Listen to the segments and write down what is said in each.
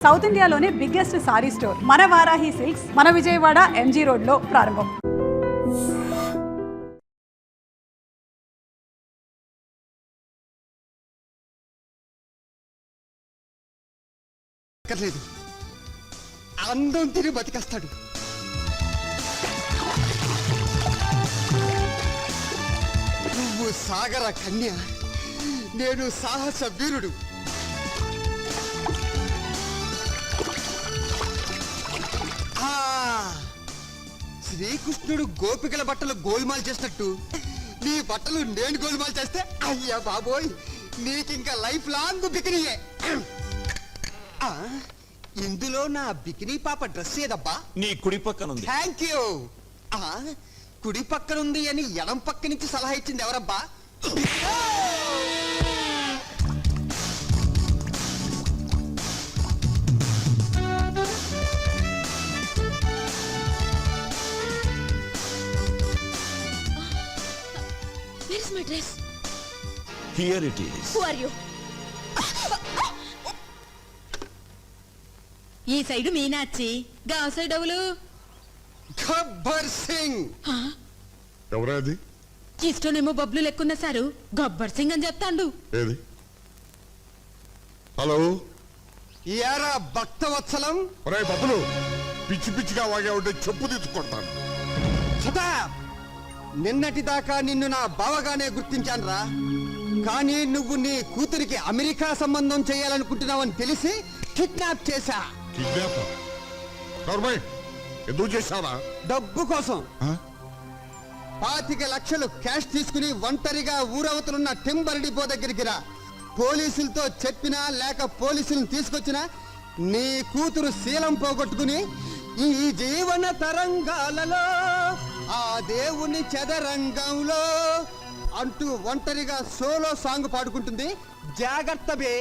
South ఇండియాలోనే biggest sorry store మన Varahi silks మన విజయవాడ ఎంజీ రోడ్ లో ప్రారంభం. అందం తిరిగి బతికేస్తాడు. నువ్వు సాగర కన్య, నేను సాహస వీరుడు. శ్రీకృష్ణుడు గోపికల బట్టలు గోల్మాల్ చేసినట్టు నీ బట్టలు నేను గోల్మాల్ చేస్తే అయ్యా బాబోయ్, నీకింకా లైఫ్ లాంగ్ బికినీయే. ఇందులో నా బికినీ పాప డ్రెస్ ఏదబ్బా? నీ కుడి పక్కన ఉంది. Thank you. కుడి పక్కన ఉంది అని ఎడం పక్క నుంచి సలహా ఇచ్చింది ఎవరబ్బా? Where is my dress? Here it is. Who are you? ఈ సైడు మీనాచి, గా సైడ్ ఎవలు? గబ్బర్ సింగ్. ఎవరది? ఇష్టనేమో బబ్లు లెక్కున్న సారు గబ్బర్ సింగ్ అని చెప్తాండు. ఏది? హలో, ఏరా భక్తవత్సలం. ఒరే బబ్బులు, పిచ్చి పిచ్చిగా వాగా ఉంటే చెప్పు తీసుకొడతాను. నిన్నటి దాకా నిన్ను నా బావగానే గుర్తించానురా, కానీ నువ్వు నీ కూతురికి అమెరికా సంబంధం చేయాలనుకుంటున్నావని తెలిసి కిడ్నాప్ చేశా. కిడ్నాప్? ఎందుకు చేశావా? డబ్బు కోసం. 25 లక్షలు క్యాష్ తీసుకుని ఒంటరిగా ఊరవతలున్న టింబర్ డిపో దగ్గరికి రా. పోలీసులతో చెప్పినా లేక పోలీసులను తీసుకొచ్చినా నీ కూతురు శీలం పోగొట్టుకుని ఈ జీవన తరంగాలలో ఆ దేవుని చదరంగంలో అంటూ ఒంటరిగా సోలో సాంగ్ పాడుకుంటుంది. జాగ్రత్త బే.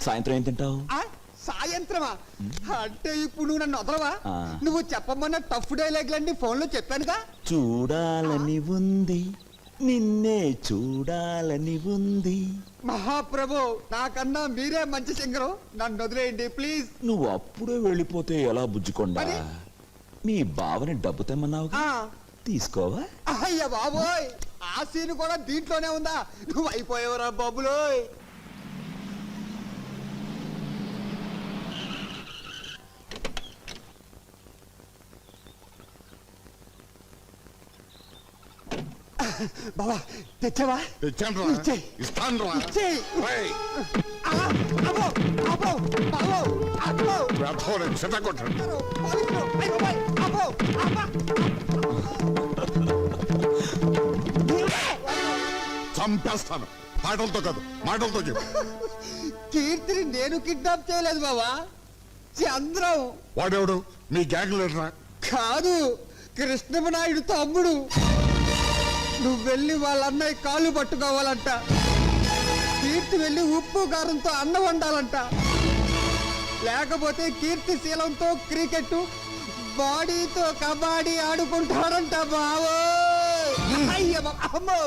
సాయంత్రం ఏం తింటావు? సాయంత్రమా? అంటే ఇప్పుడు నువ్వు నన్ను వదలవా? నువ్వు చెప్పమన్న టఫ్ డైలాగ్లన్నీ ఫోన్లో చెప్పానుగా. చూడాలని ఉంది, నిన్నే చూడాలని ఉంది. మహాప్రభు, నాకన్నా మీరే మంచి సింగరు, నన్ను వదిలేయండి ప్లీజ్. నువ్వు అప్పుడే వెళ్ళిపోతే ఎలా బుజ్జుకొండా? మీ బావని డబ్బు తెమ్మన్నావు, తీసుకోవా? అయ్య బాబోయ్, ఆ సీన్ కూడా దీంట్లోనే ఉందా? నువ్వు అయిపోయావురా బాబులోయ్. బాబా తెచ్చావా? తెచ్చాను. ఇస్తాను. చంపేస్తాను. పాటలతో కాదు, మాటలతో చెప్పు. కీర్తిని నేను కిడ్నాప్ చేయలేదు బాబా, చంద్రం. వాడెవడు? మీ గ్యాంగ్ లీడరా? కాదు, కృష్ణమనాయుడు తమ్ముడు. నువ్వు వెళ్ళి వాళ్ళ అన్నయ్య కాళ్ళు పట్టుకోవాలంట. కీర్తి వెళ్ళి ఉప్పు కారంతో అన్నం వండాలంట. లేకపోతే కీర్తి శీలంతో క్రికెట్, బాడీతో కబడ్డీ ఆడుకుంటాడంట బావో. అమ్మో,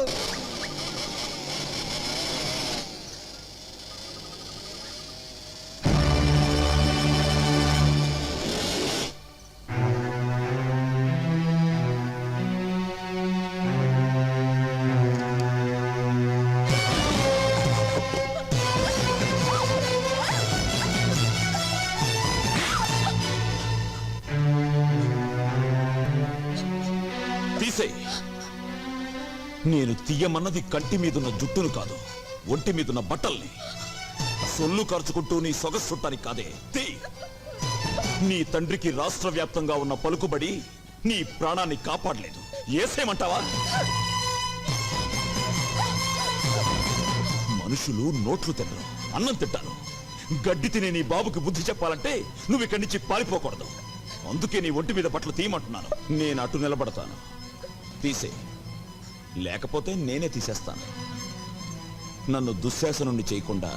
నేను తీయమన్నది కంటి మీదున్న జుట్టును కాదు, ఒంటి మీదున్న బట్టల్ని. సొల్లు ఖర్చుకుంటూ నీ సొగసుట్టానికి కాదే. నీ తండ్రికి రాష్ట్ర వ్యాప్తంగా ఉన్న పలుకుబడి నీ ప్రాణాన్ని కాపాడలేదు. ఏసేమంటావా? మనుషులు నోట్లు తినరు, అన్నం తింటారు. గడ్డి తినే నీ బాబుకి బుద్ధి చెప్పాలంటే నువ్వు ఇక్కడి నుంచి పారిపోకూడదు. అందుకే నీ ఒంటి మీద బట్టలు తీయమంటున్నాను. నేను అటు నిలబడతాను. తీసే, లేకపోతే నేనే తీసేస్తాను. నన్ను దుశ్శాసనుణ్ణి చేయకుండా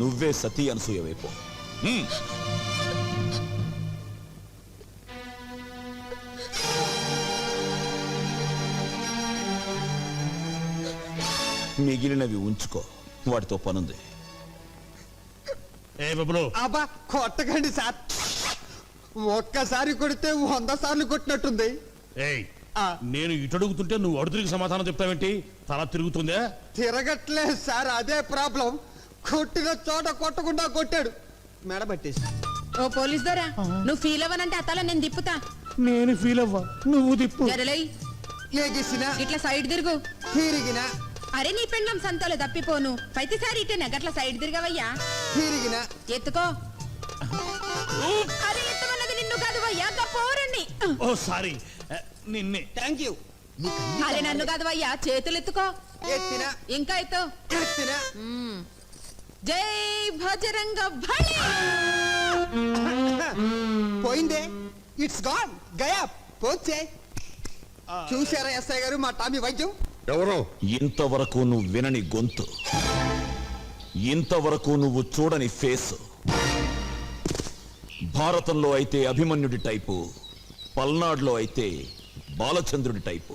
నువ్వే సతీ అనసూయ వైపు. మిగిలినవి ఉంచుకో, వాటితో పనుంది. ఏ బబ్లు, అబ్బా కొట్టకండి సార్, ఒక్కసారి కొడితే 100 సార్లు కొట్టినట్టుంది. ఏయ్ ఆ. నేను ఇటు అడుగుతుంటే నువ్వు అడుగురికి సమాధానం చెప్తావేంటి? తల తిరుగుతుందే? తిరగట్లేదు సార్, అదే ప్రాబ్లం. కొట్టిన చోట కొట్టకుండా కొట్టాడు, మెడబట్టేసి. ఓ పోలీస్ దొరా, నువ్వు ఫీల్ అవ్వనంటే అతల నేను తిప్పుతా. నేను ఫీల్ అవ్వా, నువ్వు తిప్పు. జరలై ఏగిసిన ఇట్లా సైడ్ తిరుగు. తిరిగిన అరే నీ పెండ్లం సంతలో తప్పిపోను, ప్రతిసారి ఇటేనా గట్ల సైడ్ తిరగవయ్యా. తిరిగిన ఎత్తుకో. అరే ఎత్తుకున్నది నిన్ను కాదు వయ్యా, పోరండి. ఓ సారీ, నిన్నే. Thank you. అరే నన్ను కాదు వయ్యా, చేతులు ఎత్తుకో. ఎత్తిన ఇంకా ఎత్తు. ఎత్తిన జై భజరంగ బలి. పోయిందే, ఇట్స్ గాన్, గయా పోచే. చూసారా ఎస్ఐ గారు మా టామీ వైద్యం? ఎవరు? ఇంతవరకు నువ్వు వినని గొంతు, ఇంతవరకు నువ్వు చూడని ఫేస్. భారతంలో అయితే అభిమన్యుడి టైపు, పల్నాడులో అయితే బాలచంద్రుడి టైపు.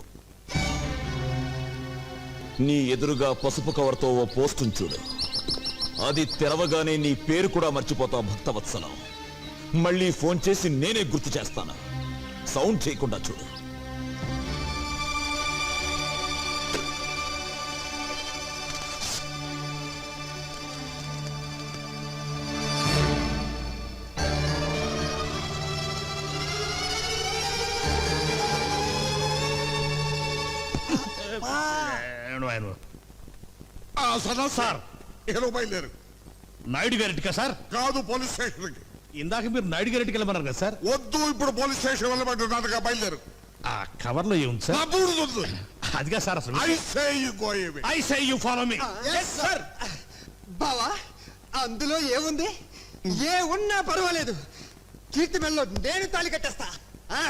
నీ ఎదురుగా పసుపు కవర్తో ఓ పోస్టును చూడు, అది తెరవగానే నీ పేరు కూడా మర్చిపోతావు భక్తవత్సలం. మళ్ళీ ఫోన్ చేసి నేనే గుర్తు చేస్తాను, సౌండ్ చేయకుండా చూడు. సదా సార్, ఏదో బయలుదేరు. నాయుడు గారింటికా సార్? కాదు, పోలీస్ స్టేషన్కి. ఇందాక మీరు నాయుడు గారింటికి వెళ్ళమన్నారు కదా సార్? వద్దు, ఇప్పుడు పోలీస్ స్టేషన్ వెళ్ళమంటున్నానుగా, బయలుదేరు. ఆ కవర్లో ఏముంది సార్? నా బూడిద వద్దు. అదిగా సార్ అసలు. I say you go away. I say you follow me. Sir బావా, అందులో ఏముంది? ఏ ఉన్నా పర్వాలేదు, కీర్తి మెల్లో నేను తాళి కట్టేస్తా. ఆ,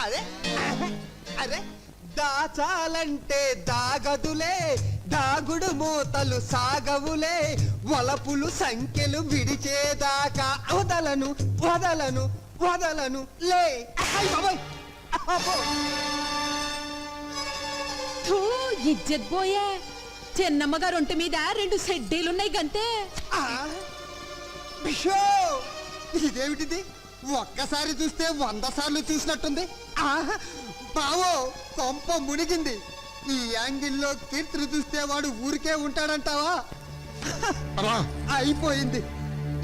అదే అదే దాచాలంటే దాగదులే, దాగుడు మూతలు సాగవులే, వలపులు సంఖ్యలు విడిచేదాకా వదలను వదలను వదలను లే. అయ్ బాబోయ్, అబ్బో. థూ, ఇజ్జత్ పోయే. చెన్నమ్మ గారు ఒంటి మీద 2 సెడ్డీలున్నాయి గంతే. ఆ, బిషో, ఇదేమిటిది? ఒక్కసారి చూస్తే 100 సార్లు చూసినట్టుంది. బావో, కొంప మునిగింది. ఈ యాంగిల్లో కీర్తిని చూస్తే వాడు ఊరికే ఉంటాడంటావా? రా. అయిపోయింది.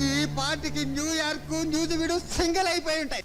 ఈ పార్టీకి న్యూయార్క్ న్యూజివీడు సింగిల్ అయిపోయి ఉంటాయి.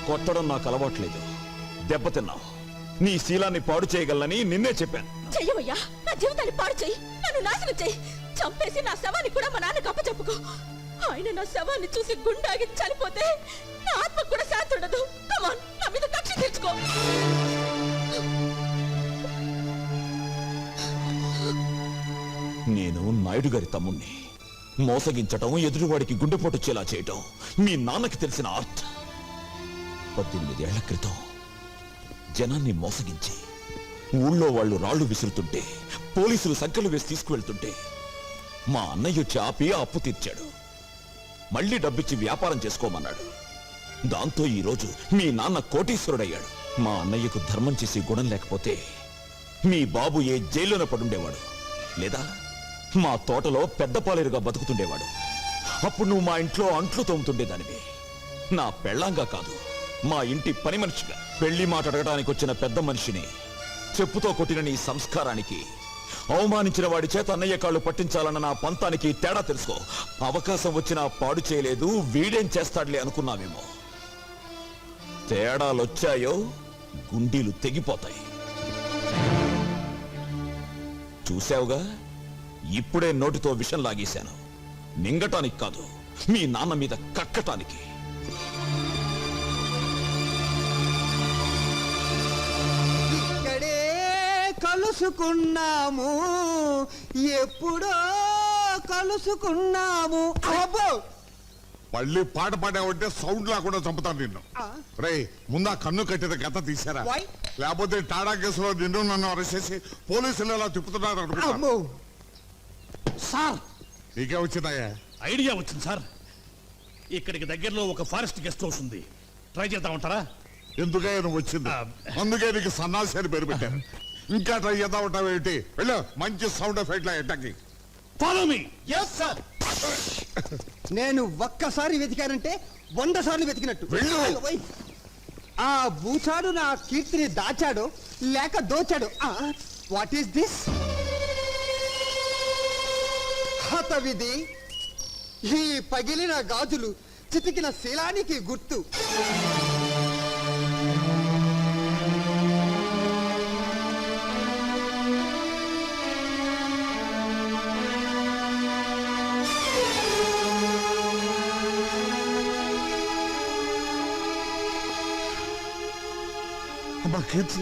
కొట్టడం నాకు అలవాట్లేదు. దెబ్బతిన్నావు. నీ శీలాన్ని పాడు చేయగలనని నిన్నే చెప్పాను. చెయ్యవయ్యా, నా జీవితాన్ని పాడు చెయ్యి, నన్ను నాశనం చెయ్యి, చంపేసి నా శవాన్ని కూడా మా నాన్నకు అప్పచెప్పుకో. ఆయన నా శవాన్ని చూసి గుండాగి చనిపోతే నా ఆత్మ కూడా శాంతి ఉండదు. కమాన్, నా మీద కక్ష తీర్చుకో. నేను నాయుడు గారి తమ్ముణ్ణి. మోసగించటం, ఎదురువాడికి గుండెపోటు వచ్చేలా చేయటం మీ నాన్నకి తెలిసిన ఆర్ట్. 18 ఏళ్ల క్రితం జనాన్ని మోసగించి ఊళ్ళో వాళ్ళు రాళ్లు విసురుతుంటే, పోలీసులు సంఖ్యలు వేసి తీసుకువెళ్తుంటే మా అన్నయ్య వచ్చి ఆపి అప్పు తీర్చాడు. మళ్ళీ డబ్బిచ్చి వ్యాపారం చేసుకోమన్నాడు. దాంతో ఈరోజు మీ నాన్న కోటీశ్వరుడయ్యాడు. మా అన్నయ్యకు ధర్మం చేసి గుణం లేకపోతే మీ బాబు ఏ జైల్లోనే పడుండేవాడు, లేదా మా తోటలో పెద్ద పాలేరుగా బతుకుతుండేవాడు. అప్పుడు నువ్వు మా ఇంట్లో అంట్లు తోముతుండేదానివి. నా పెళ్ళాంగా కాదు, మా ఇంటి పని మనిషిగా. పెళ్లి మాట అడగడానికి వచ్చిన పెద్ద మనిషిని చెప్పుతో కొట్టిన నీ సంస్కారానికి, అవమానించిన వాడి చేత అన్నయ్య కాళ్ళు పట్టించాలన్న నా పంతానికి తేడా తెలుసుకో. అవకాశం వచ్చినా పాడు చేయలేదు, వీడేం చేస్తాడులే అనుకున్నావేమో. తేడాలొచ్చాయో గుండీలు తెగిపోతాయి. చూశావుగా, ఇప్పుడే నోటితో విషం లాగేశాను. మింగటానికి కాదు, మీ నాన్న మీద కక్కటానికి. ఇక్కడే కలుసుకున్నాము, ఎప్పుడో కలుసుకున్నాము. అబ్బో, మళ్ళీ పాట పాడావంటే సౌండ్ లేకుండా చంపుతాను నిన్ను. రే, ముందా కన్ను కట్టిన గత తీసారా? Why? లేకపోతే టాడా కేసులో నిన్ను నన్ను అరెస్ట్ చేసి పోలీసులు ఎలా తిప్పుతున్నారు అనుకుంటా. అమ్మో. సార్, నీకే వచ్చిందయ్యా? ఐడియా వచ్చింది సార్. ఇక్కడికి దగ్గరలో ఒక ఫారెస్ట్ గెస్ట్ హౌస్ ఉంది. ట్రై చేద్దామంటారా? ఎందుకయ్యా నువ్వు వచ్చింది? అందుకే నీకు సన్నాసి అని పేరు పెట్టారు. ఇంకా ట్రై చేద్దాం ఉంటావు ఏంటి? వెళ్ళు, మంచి సౌండ్ ఎఫెక్ట్ లా ఎట్టకి. Follow me. నేను ఒక్కసారి వెతికానంటే 100 సార్లు వెతికినట్టు. వెళ్ళు. ఓయ్. ఆ బూచాడు నా కీర్తిని దాచాడు లేక దోచాడు. What is this? హతవిధి. ఈ పగిలిన గాజులు చితికిన శీలానికి గుర్తు. అమ్మా కీర్తి,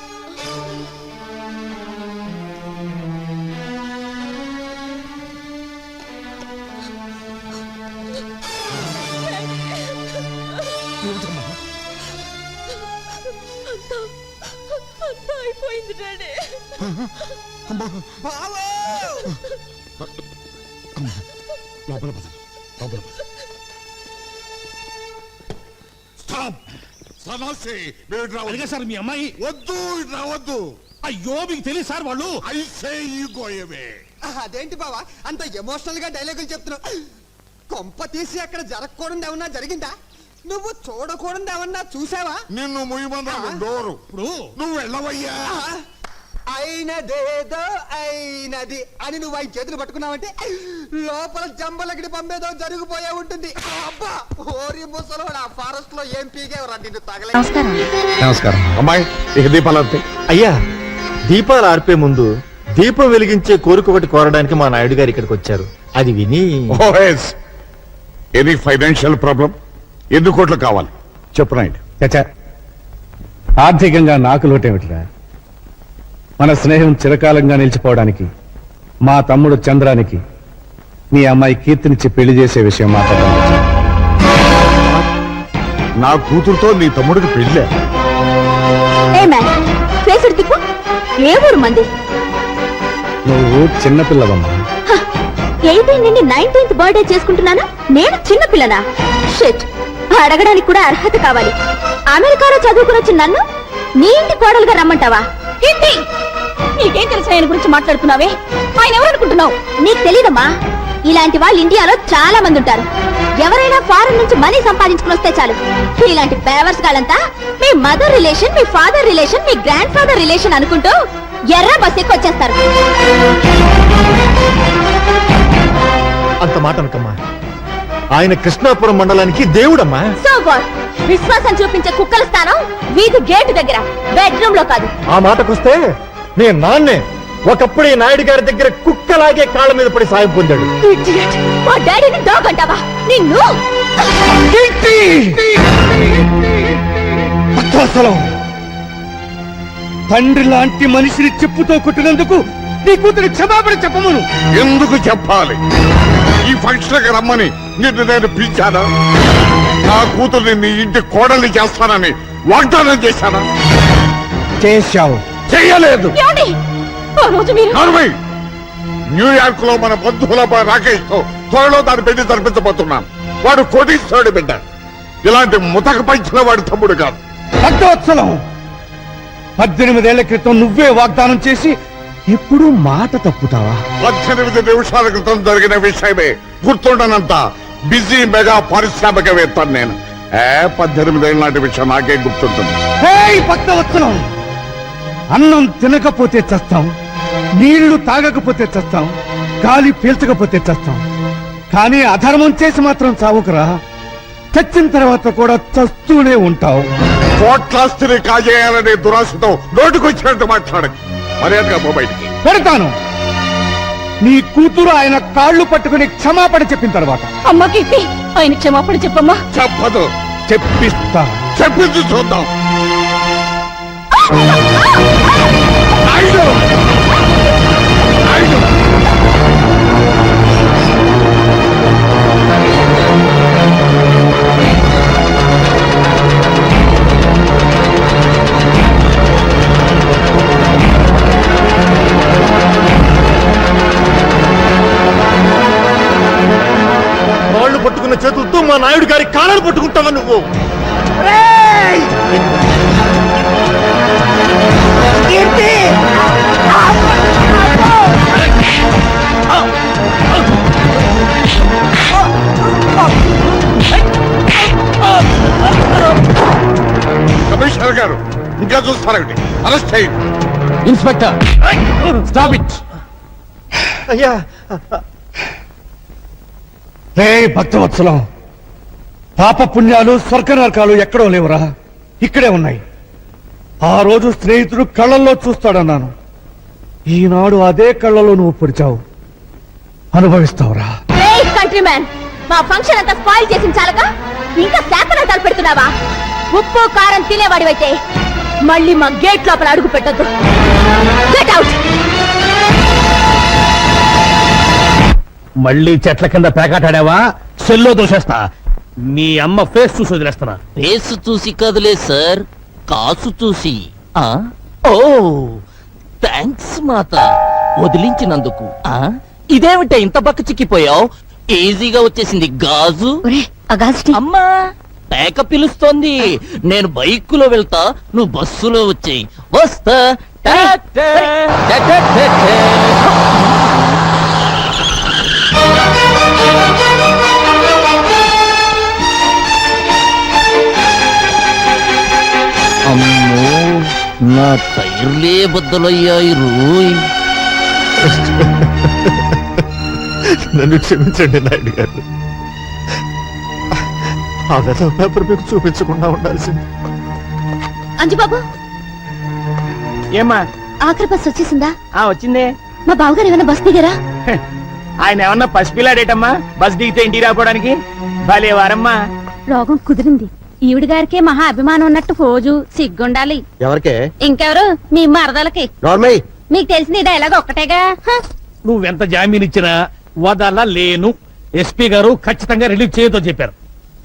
అంతా అయిపోయింది డాడీ. బావో! లోపల పద, లోపల పద. స్టాప్! సన్నాసి, మీరు ఇటు రావద్దు. అదిగా సార్ మీ అమ్మాయి. వద్దు, ఇటు రావద్దు. అయ్యో, మీకు తెలియదు సార్ వాళ్ళు. I say you go away. అదేంటి బావా అంత ఎమోషనల్ గా డైలాగులు చెప్తున్నావు? కొంప తీసి అక్కడ జరగకూడదు ఏమన్నా జరిగిందా? నువ్వు చూడకూడదు ఏమన్నా చూసావా? నిన్ను ముయ్యమన్నాను డోరు. ఇప్పుడు నువ్వు వెళ్ళవయ్యా. అయినదేదో అయినది అని నువ్వు ఆయన చేతులు పట్టుకున్నావంటే లోపల జంబలగిడి పంపేదో జరిగిపోయే ఉంటుంది. అబ్బా, ఓరి ముసలోడు, ఆ ఫారెస్ట్ లో ఏం పీగేవరా నిన్ను తగలే. నమస్కారం. అమ్మాయి, ఇక దీపాలు అయ్యా, దీపాలు ఆర్పే ముందు దీపం వెలిగించే కోరిక ఒకటి కోరడానికి మా నాయుడు గారు ఇక్కడికి వచ్చారు. అది విని ఎనీ ఫైనాన్షియల్ ప్రాబ్లం? ఎన్ని కోట్లు కావాలి చెప్పు నాయుడు. చచ్చా, ఆర్థికంగా నాకు లోటేమిటిరా? మన స్నేహం చిరకాలంగా నిలిచిపోవడానికి మా తమ్ముడు చంద్రానికి మీ అమ్మాయి కీర్తినిచ్చి పెళ్లి చేసే విషయం మాట్లాడాలి. నా కూతురుతో నీ తమ్ముడికి పెళ్ళే? నువ్వు చిన్నపిల్లవమ్మా. 18 నుండి 19th బర్త్డే చేసుకుంటున్నాను. నేను చిన్న పిల్లనా? షిట్, అడగడానికి కూడా అర్హత కావాలి. అమెరికాలో చదువుకుని వచ్చిన నన్ను నీ ఇంటి కోడలుగా రమ్మంటావా? కీర్తి, నీకేం తెలుసు ఆయన గురించి మాట్లాడుతున్నావే? ఆయన ఎవరనుకుంటున్నావు? నీకు తెలీదమ్మా, ఇలాంటి వాళ్ళు ఇండియాలో చాలా మంది ఉంటారు. ఎవరైనా ఫారెన్ నుంచి మనీ సంపాదించుకుని వస్తే చాలు, ఇలాంటి పేవర్స్ గాలంతా మీ మదర్ రిలేషన్, మీ ఫాదర్ రిలేషన్, మీ గ్రాండ్ ఫాదర్ రిలేషన్ అనుకుంటూ ఎర్ర బస్ ఎక్కి వచ్చేస్తారు. అంత మాట అనకమ్మా. ఆయన కృష్ణాపురం మండలానికి దేవుడమ్మా. So what? విశ్వాసం చూపించే కుక్కల స్థానం వీధి గేటు దగ్గర, బెడ్రూమ్ లో కాదు. ఆ మాటకొస్తే నీ నాన్నే ఒకప్పుడు ఈ నాయుడు గారి దగ్గర కుక్కలాగే కాళ్ళ మీద పడి సాయం పొందాడు. Idiot! మా డాడీని డాగ్ అంటావా? నిన్ను అసలు తండ్రి లాంటి మనిషిని చెప్పుతో కొట్టినందుకు నీ కూతురు క్షమాపణ చెప్పమను. ఎందుకు చెప్పాలి? ఈ ఫంక్షన్ కి రమ్మని నిన్ను నేను పిలిచానా? నా కూతుర్ని నీ ఇంటి కోడల్ని చేస్తానని వాగ్దానం చేశానా? చేశావు. చెయ్యలేదు. ఏమండి? ఆ రోజు మీరు నార్మల్ న్యూయార్క్ లో మన బంధువుల రాకేష్ తో త్వరలో దాని పెళ్లి జరిపించబోతున్నాను. వాడు కోటీశ్వరుడి బిడ్డ. ఇలాంటి ముతక పంచిన వాడి తమ్ముడు కాదు. భక్తవత్సలం, 18 ఏళ్ల క్రితం నువ్వే వాగ్దానం చేసి ఇప్పుడు మాట తప్పుతావా? 18 నిమిషాల క్రితం జరిగిన విషయమే గుర్తుండనంత బిజీ మెగా పారిశ్రామికవేత్తాను నేను. 18 ఏళ్ళ నాటి విషయం నాకే గుర్తుంటుంది. భక్తవత్సలం, అన్నం తినకపోతే చస్తాం, నీళ్లు తాగకపోతే చస్తాం, గాలి పీల్చకపోతే చస్తాం, కానీ అధర్మం చేసి మాత్రం చావుకురా. చచ్చిన తర్వాత కూడా చస్తూనే ఉంటావు. కోట్లాస్తిని కాజేయాలనే దురాశతో నోటుకొచ్చినట్టు మాట్లాడకు. మర్యాదగా పో బయటికి. పెడతాను. నీ కూతురు ఆయన కాళ్ళు పట్టుకుని క్షమాపణ చెప్పిన తర్వాత. అమ్మ కీర్తి, ఆయన క్షమాపణ చెప్పమ్మా. చెప్పదు. చెప్పిస్తా. చెప్పింది చూద్దాం. నాయుడు! నాయుడు! కాళ్ళు పట్టుకున్న చేతులతో మా నాయుడు గారి కాళ్ళను పట్టుకుంటావా నువ్వు? కమిషనర్ గారు ఇంకా చూస్తారండి. అరెస్ట్ చేయండి. Inspector, stop it. అయ్యా, రే భక్తవత్సలం, పాప పుణ్యాలు స్వర్గ నరకాలు ఎక్కడో లేవురా, ఇక్కడే ఉన్నాయి. ఆ రోజు స్నేహితుడు కళ్ళల్లో చూస్తాడన్నాను. ఈనాడు అదే కళ్ళలో నువ్వు పొడిచావు. అనుభవిస్తావురా. కంట్రీ మ్యాన్, మా ఫంక్షన్ అంతా స్పాయిల్ చేసిన చాలక ఇంకా శాతనాలు పెడుతున్నావా? ఉప్పు కారం తినేవాడివైతే మళ్ళీ మా గేట్ లోపల అడుగు పెట్టొద్దు. Get out. మళ్ళీ చెట్ల కింద పేకాటాడావా? సెల్లో దోషేస్తా. మీ అమ్మ ఫేస్ చూసి వదిలేస్తున్నా. ఫేస్ చూసి కదలే సార్, కాసు చూసి. ఓ థ్యాంక్స్ మాత, వదిలించినందుకు. ఇదేమిట ఇంత బక్క చిక్కిపోయావు? ఈజీగా వచ్చేసింది గాజు. అమ్మా, పేక పిలుస్తోంది. నేను బైకులో వెళ్తా, నువ్వు బస్సులో వచ్చేయి. వస్తా. అమ్మో, నా టైర్లే బద్దలయ్యాయి రోయ్. నన్ను క్షమించండి నాయుడు గారు. ఆ వెధవ పేపర్ మీకు చూపించకుండా ఉండాల్సింది. అంజుబాబు, ఏమ్మా? ఆఖరి బస్ వచ్చేసిందా? వచ్చిందే. మా బావగారు ఏమైనా బస్ దిగారా? ఆయన ఏమన్నా పసిపిల్లాడేటమ్మా బస్ దిగితే ఇంటికి రాపోవడానికి? భలే వారమ్మా. రోగం కుదిరింది. ఈవిడ గారికే మహా అభిమానం ఉన్నట్టు ఫోజు సిగ్గుండాలి. ఎవరికే? ఇంకెవరు? మీ మరదలకి. మీకు తెలిసింది ఈ డైలాగ్ ఒక్కటేగా. నువ్వెంత జామీన్ ఇచ్చినా వదలలేను. ఎస్పీ గారు ఖచ్చితంగా రిలీవ్ చేయతో చెప్పారు.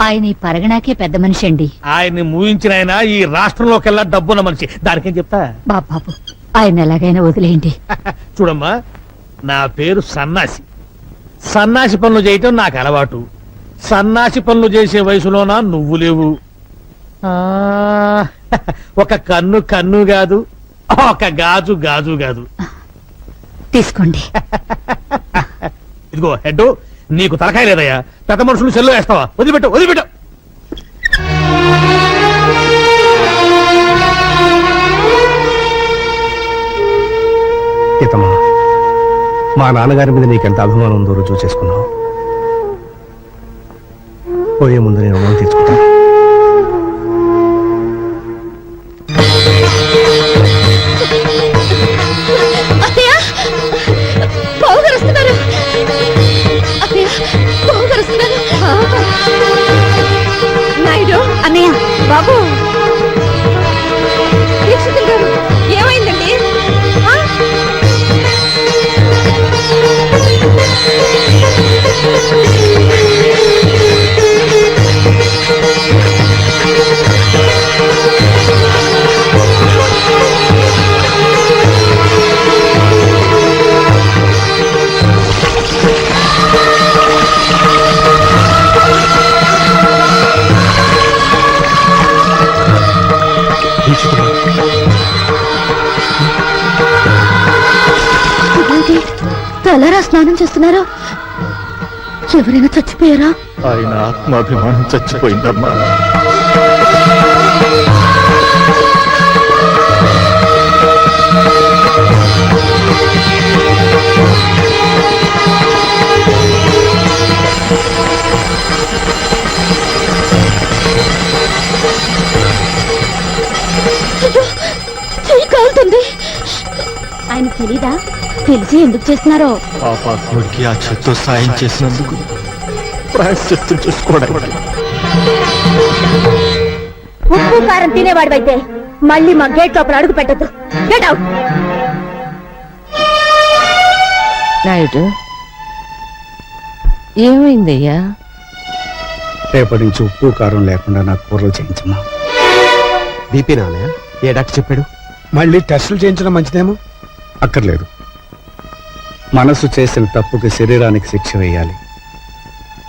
ఆయన ఈ పరగణాకే పెద్ద మనిషి అండి. ఆయన్ని మూయించిన ఆయన ఈ రాష్ట్రంలోకెల్లా డబ్బున్న మనిషి. దానికేం చెప్తా? బాబు, ఆయన ఎలాగైనా వదిలేయండి. చూడమ్మా, నా పేరు సన్నాసి. సన్నాసి పనులు చేయటం నాకు అలవాటు. సన్నాసి పనులు చేసే వయసులోనా నువ్వు లేవు. ఆ, ఒక కన్ను కన్ను కాదు, ఒక గాజు గాజు కాదు. తీసుకోండి. ఇదిగో హెడ్, నీకు తలకాయ లేదయ్యా. పెద్ద మనుషులు సెల్లు వేస్తావా? వదిలిపెట్టు వదిలిపెట్టు. సీతమ్మా, మా నాన్నగారి మీద నీకెంత అభిమానం ఉందో రుజువు చేసుకున్నావు. పోయే ముందు నేను రుణం తీర్చుకుంటాను. నాయుడు అన్నయ్య, బాబు, దీక్షితులు గారు, ఏమైందండి? తలరా స్నానం చేస్తున్నారా? ఎవరైనా చచ్చిపోయారా? ఆయన ఆత్మాభిమానం చచ్చిపోయిందమ్మా. చెయ్యి కాలుతుంది. ఆయన తెలీదా? తెలిసి ఎందుకు చేస్తున్నారో? పాపాత్ముడికి ఆ చేత్తో సాయం చేసినందుకు ప్రాయశ్చిత్తం చేసుకోవడానికి. ఉప్పు కారం తినేవాడివైతే మళ్ళీ మా గేట్ లోపల అడుగు పెట్టద్దు. Get out. నాయుడు, ఏమైందయ్యా? రేపటి నుంచి ఉప్పు కారం లేకుండా నాకు కూరలు చేయించమ్మా. బీపీ నాన్నయ్య, ఏ డాక్టర్ చెప్పాడు? మళ్ళీ టెస్టులు చేయించడం మంచిదేమో. అక్కర్లేదు. మనసు చేసిన తప్పుకి శరీరానికి శిక్ష వేయాలి,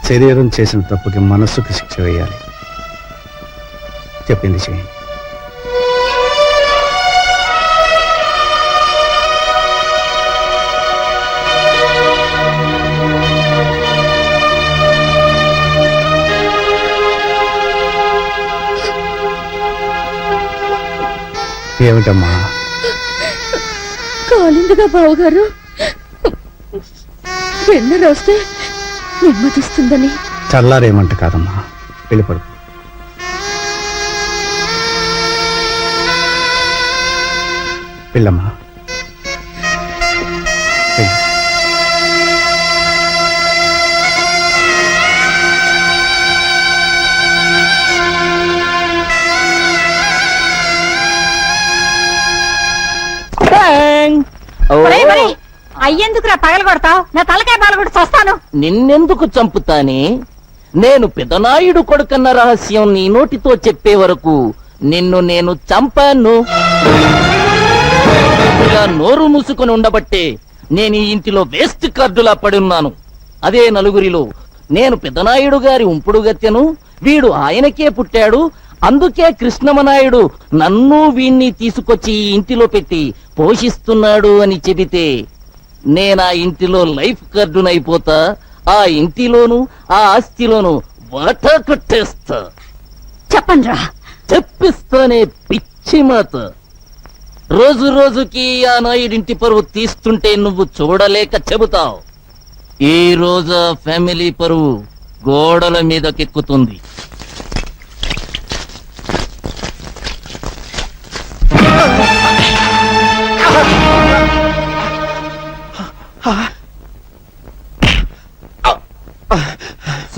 శరీరం చేసిన తప్పుకి మనస్సుకి శిక్ష వేయాలి. చెప్పింది చేయండి. ఏమిటమ్మా? కాలిందిగా బావగారు, వెన్న రాస్తే నెమ్మదిస్తుందని. చల్లారేమంట కాదమ్మా, వెళ్ళిపడు. వెళ్ళమ్మా. వెళ్ళు. అయ్యేందుకు పగల కొడతావు? నా తలకాయ పగల కొట్టి వస్తాను. నిన్నెందుకు చంపుతానే? నేను పెదనాయుడు కొడుకన్న రహస్యం నీ నోటితో చెప్పే వరకు నిన్ను నేను చంపాను. ఇలా నోరు మూసుకొని ఉండబట్టే నేను ఈ ఇంటిలో వేస్ట్ కార్డులా పడున్నాను. అదే నలుగురిలో నేను పెదనాయుడు గారి ఉంపుడు గత్తెను, వీడు ఆయనకే పుట్టాడు, అందుకే కృష్ణమనాయుడు నన్ను వీణ్ణి తీసుకొచ్చి ఈ ఇంటిలో పెట్టి పోషిస్తున్నాడు అని చెబితే నేనా ఇంటిలో లైఫ్ కార్డునైపోతా. ఆ ఇంటిలోను ఆ ఆస్తిలోను వాటా కొట్టేస్తా. చెప్పండి రా. చెప్పిస్తానే పిచ్చి మాత. రోజు రోజుకి ఆ నాయుడింటి పరువు తీస్తుంటే నువ్వు చూడలేక చెబుతావు. ఈ రోజు ఫ్యామిలీ పరువు గోడల మీదకెక్కుతుంది.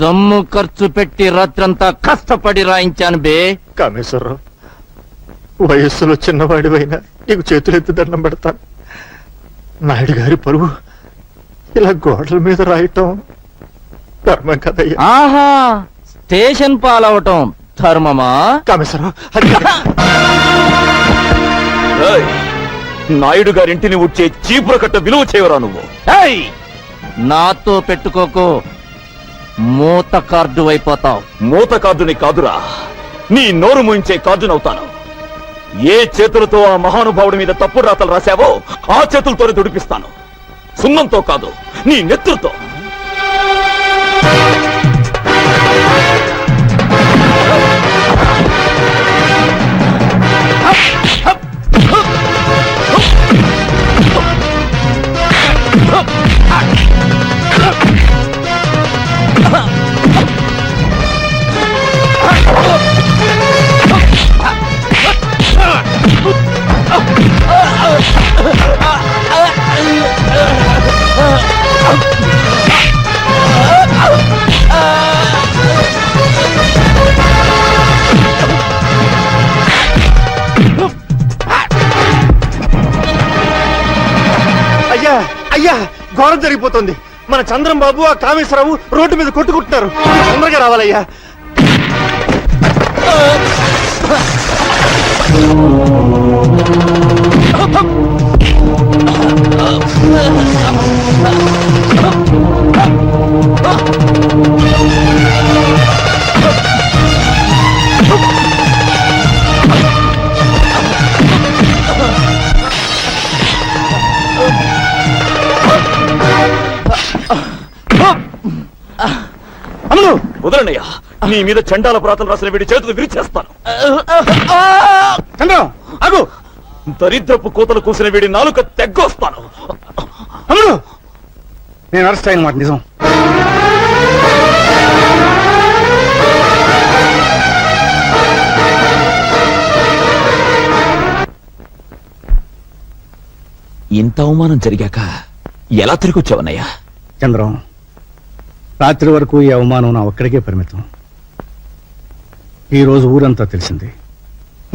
సొమ్ము ఖర్చు పెట్టి రాత్రంతా కష్టపడి రాయించాను బే. కామేశ్వరరావు, వయస్సులో చిన్నవాడివైనా నీకు చేతులెత్తి దండం పెడతాను. నాయుడు గారి పరువు ఇలా గోడల మీద రాయటం ధర్మం కదయ్యా. ఆహా, స్టేషన్ పాలవటం ధర్మమా? కామేశ్వరరావు, అది ఏయ్, నాయుడు గారింటిని ఉడ్చే చీపుర కట్ట విలువ చేయవరా నువ్వు? ఏయ్, నాతో పెట్టుకోకు, మూత కార్డు అయిపోతావు. మూత కార్డుని కాదురా, నీ నోరు మూయించే కార్డునవుతాను. ఏ చేతులతో ఆ మహానుభావుడి మీద తప్పుడు రాతలు రాశావో ఆ చేతులతోనే దుడిపిస్తాను. సున్నంతో కాదు, నీ నెత్తులతో. అయ్యా అయ్యా, ఘోరం జరిగిపోతుంది. మన చంద్రం బాబు ఆ కామేశ్వరరావు రోడ్డు మీద కొట్టుకుంటున్నారు. తొందరగా రావాలయ్యా. అమ్ములు వదలనయ్యా, నీ మీద చండాల ప్రాతలు రాసిన వీడి చేతులు విరిచేస్తాను. చంద్రం ఆగు. దరిద్రపు కోతలు కూసిన వీడి నాలుక తెగ్గొస్తాను. అమ్ములు, నేను అరెస్ట్ అయిన మాట నిజం. ఇంత అవమానం జరిగాక ఎలా తిరిగి వచ్చావన్నయ్యా? చంద్రం, రాత్రి వరకు ఈ అవమానం నా ఒక్కడికే పరిమితం. ఈ రోజు ఊరంతా తెలిసింది.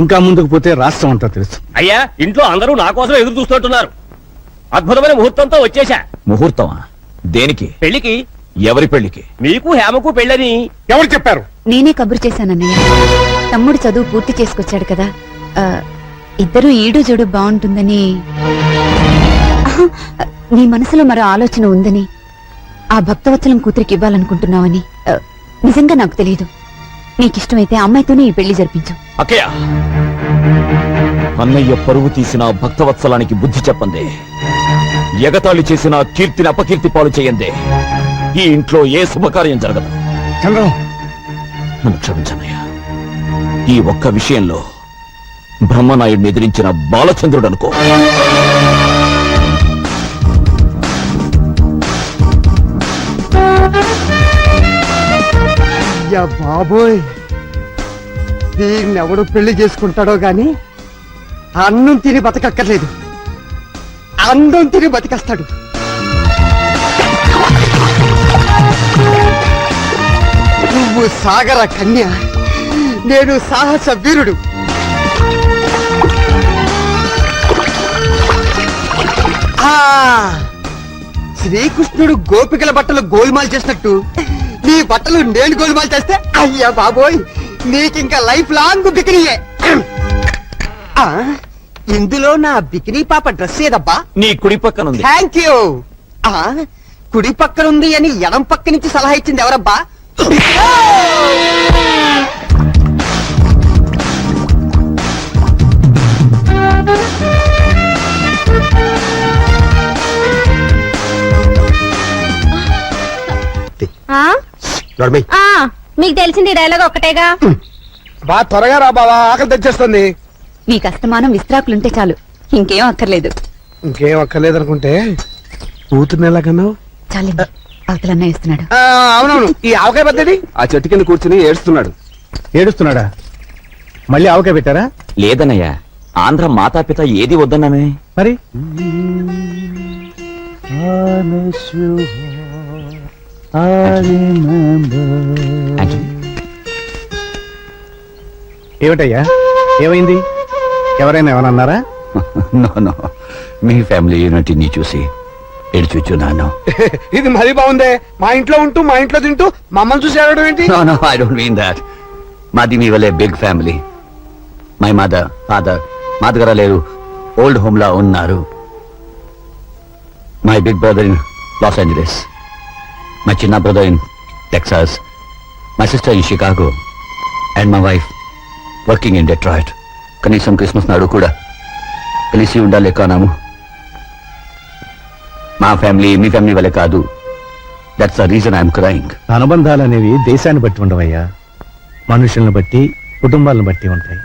ఇంకా ముందుకు పోతే రాష్ట్రం అంతా తెలుసు. అయ్యా, ఇంట్లో అందరూ నా కోసం ఎదురు చూస్తుంటున్నారు. అద్భుతమైన ముహూర్తంతో వచ్చేశా. ముహూర్తమా? దేనికి? పెళ్లికి. ఎవరి పెళ్లికి? మీకు హేమకు పెళ్ళని. ఎవరు చెప్పారు? నేనే కబురు చేశానన్నయ్య. తమ్ముడు చదువు పూర్తి చేసుకొచ్చాడు కదా, ఇద్దరు ఈడు జోడు బాగుంటుందని. ఆహా, నీ మనసులో మరో ఆలోచన ఉందని, ఆ భక్తవత్సలం కూతురికి ఇవ్వాలనుకుంటున్నావని నిజంగా నాకు తెలియదు. నీకిష్టమైతే అమ్మాయితోనే ఈ పెళ్లి జరిపించు. అక్కయ్య, అన్నయ్య పరువు తీసిన భక్తవత్సలానికి బుద్ధి చెప్పందే, ఎగతాళి చేసిన కీర్తిని అపకీర్తి పాలు చేయందే ఈ ఇంట్లో ఏ శుభకార్యం జరగదు. చంద్రం, నన్ను క్షమించన్నయ్య. ఈ ఒక్క విషయంలో బ్రహ్మనాయుడిని ఎదిరించిన బాలచంద్రుడు అనుకో. అయ్యా బాబోయ్, దీన్నెవడు పెళ్లి చేసుకుంటాడో గాని అన్నం తిని బతకక్కర్లేదు, అందం తిని బతికేస్తాడు. నువ్వు సాగర కన్య, నేను సాహస వీరుడు. శ్రీకృష్ణుడు గోపికల బట్టలు గోల్మాల్ చేసినట్టు నీ బట్టలు నేను గోల్మాల్ చేస్తే, అయ్యా బాబోయ్, నీకింకా లైఫ్ లాంగ్ బికినీయే. ఇందులో నా బికినీ పాప డ్రెస్ ఏదబ్బా? నీ కుడి పక్కన ఉంది. Thank you. కుడి పక్కనుంది అని ఎడం పక్క నుంచి సలహా ఇచ్చింది ఎవరబ్బా? మీకు తెలిసింది డైలాగ్ ఒక్కటేగా. బా త్వరగా రా బావా, ఆకలి తెచ్చేస్తుంది. మీకు అస్తమానం విస్త్రాకులుంటే చాలు, ఇంకేం అక్కర్లేదు. ఇంకేం అక్కర్లేదనుకుంటే కూతుర్ని ఎలాగన్నావు? చాలండి, అవతలన్న ఇస్తున్నాడు. అవునవును, ఈ ఆవకాయ పద్ధతి. ఆ చెట్టు కింద కూర్చుని ఏడుస్తున్నాడు. ఏడుస్తున్నాడా? మళ్ళీ ఆవకాయ పెట్టారా? లేదన్నయ్య, ఆంధ్ర మాతాపిత ఏది వద్దన్నానే. మరి ఏమిటయ్యా, ఏమైంది? ఎవరైనా ఏమన్నారా? మీ ఫ్యామిలీ యూనిటీని చూసి ఏడ్చున్నాను. ఇది మరీ బాగుందే. మా ఇంట్లో ఉంటూ మా ఇంట్లో తింటూ మమ్మల్ని చూసి ఏడవడం ఏంటి? I don't mean that. మాది మీ వల్లే big family. My mother, father మా దగ్గర లేరు, ఓల్డ్ హోమ్ లా ఉన్నారు. My big brother Los Angeles, my చిన్న brother in Texas, my sister in Chicago and my wife working in Detroit. కనీసం క్రిస్మస్ నాడు కూడా కలిసి ఉండాలి కానాము. మా ఫ్యామిలీ మీ ఫ్యామిలీ వల్ల కాదు. That's the reason I'm crying. అనుబంధాలు అనేవి దేశాన్ని బట్టి ఉండవయ్యా, మనుషుల్ని బట్టి కుటుంబాలను బట్టి ఉంటాయి.